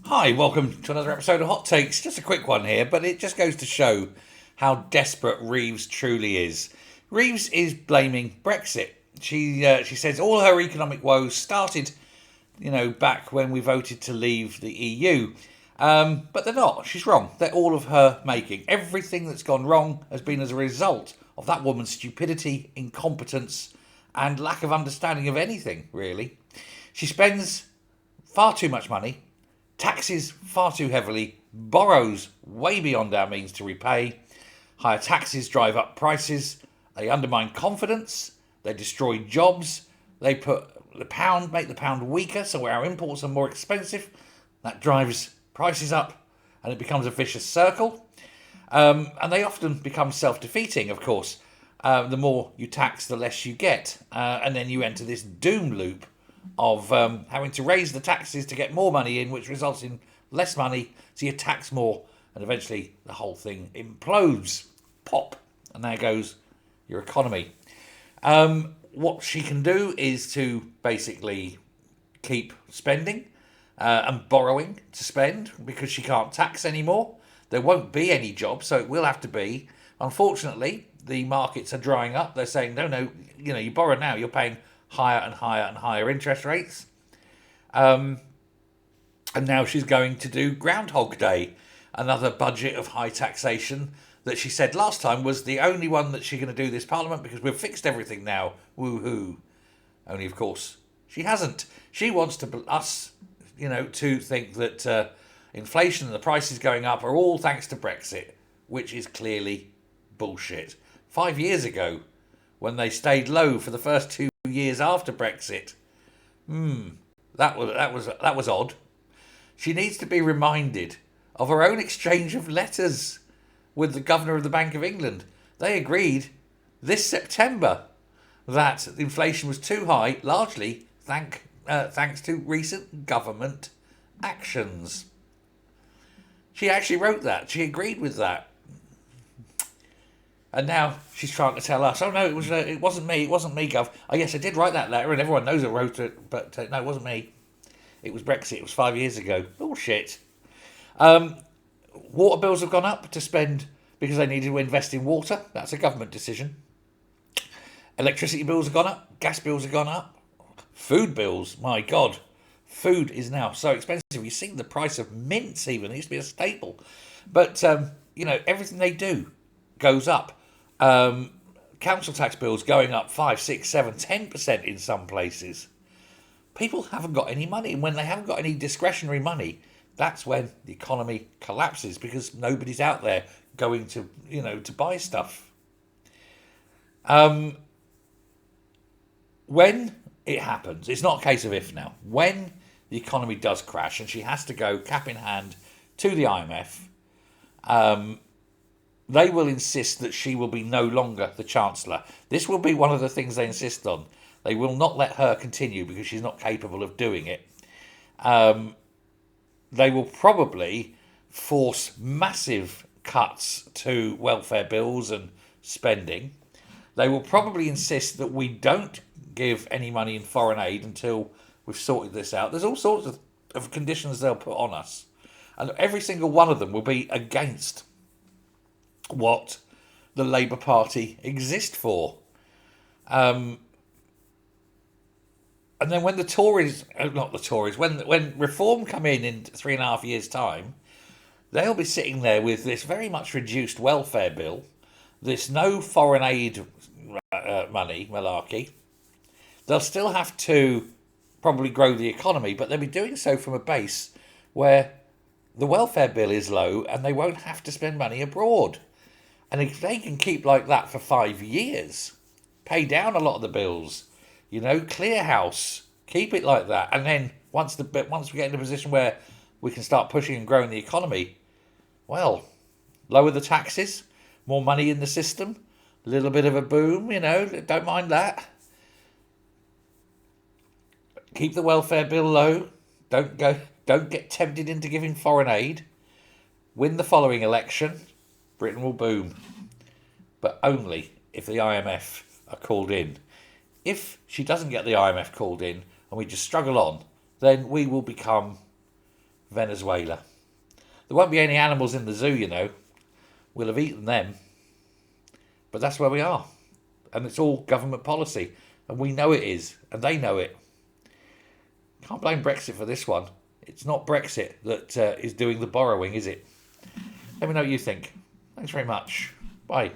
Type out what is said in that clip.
Hi, welcome to another episode of Hot Takes. Just a quick one here, but it just goes to show how desperate Reeves truly is. Reeves is blaming Brexit. She says all her economic woes started, back when we voted to leave the EU. But they're not. She's wrong. They're all of her making. Everything that's gone wrong has been as a result of that woman's stupidity, incompetence, and lack of understanding of anything, really. She spends far too much money, taxes far too heavily, borrows way beyond our means to repay. Higher taxes drive up prices, they undermine confidence, they destroy jobs, they make the pound weaker, so our imports are more expensive. That drives prices up, and it becomes a vicious circle. And they often become self-defeating, of course. The more you tax, the less you get, and then you enter this doom loop of having to raise the taxes to get more money in, which results in less money, so you tax more, and eventually the whole thing implodes. Pop, and there goes your economy. What she can do is to basically keep spending and borrowing to spend because she can't tax anymore. There won't be any jobs, so it will have to be. Unfortunately, the markets are drying up. They're saying, no, you borrow now, you're paying higher and higher and higher interest rates. And now she's going to do Groundhog Day, another budget of high taxation that she said last time was the only one that she's going to do this Parliament because we've fixed everything now. Woohoo. Only, of course, she hasn't. She wants us, to think that inflation and the prices going up are all thanks to Brexit, which is clearly bullshit. 5 years ago, when they stayed low for the first 2 years after Brexit, that was odd. She needs to be reminded of her own exchange of letters with the governor of the Bank of England. They agreed this September that inflation was too high, largely thanks to recent government actions. She actually wrote that. She agreed with that. And now she's trying to tell us, oh no, it wasn't me, Gov. Oh yes, I did write that letter and everyone knows I wrote it, but no, it wasn't me. It was Brexit, it was 5 years ago. Bullshit. Water bills have gone up to spend because they needed to invest in water. That's a government decision. Electricity bills have gone up, gas bills have gone up. Food bills, my God. Food is now so expensive. You've seen the price of mince even. It used to be a staple. But, everything they do goes up. Council tax bills going up 5, 6, 7, 10% in some places. People haven't got any money. And when they haven't got any discretionary money, that's when the economy collapses because nobody's out there going to, to buy stuff. When it happens, it's not a case of if now. When the economy does crash and she has to go cap in hand to the IMF, they will insist that she will be no longer the Chancellor. This will be one of the things they insist on. They will not let her continue because she's not capable of doing it. They will probably force massive cuts to welfare bills and spending. They will probably insist that we don't give any money in foreign aid until we've sorted this out. There's all sorts of conditions they'll put on us. And every single one of them will be against what the Labour Party exist for. And then when the Tories, when Reform come in 3.5 years' time, they'll be sitting there with this very much reduced welfare bill, this no foreign aid money malarkey. They'll still have to probably grow the economy, but they'll be doing so from a base where the welfare bill is low and they won't have to spend money abroad. And if they can keep like that for 5 years, pay down a lot of the bills, clear house, keep it like that. And then once we get in a position where we can start pushing and growing the economy, well, lower the taxes, more money in the system, a little bit of a boom, don't mind that. Keep the welfare bill low. Don't get tempted into giving foreign aid. Win the following election, Britain will boom. But only if the IMF are called in. If she doesn't get the IMF called in and we just struggle on, then we will become Venezuela. There won't be any animals in the zoo, you know. We'll have eaten them. But that's where we are. And it's all government policy. And we know it is. And they know it. Can't blame Brexit for this one. It's not Brexit that is doing the borrowing, is it? Let me know what you think. Thanks very much. Bye.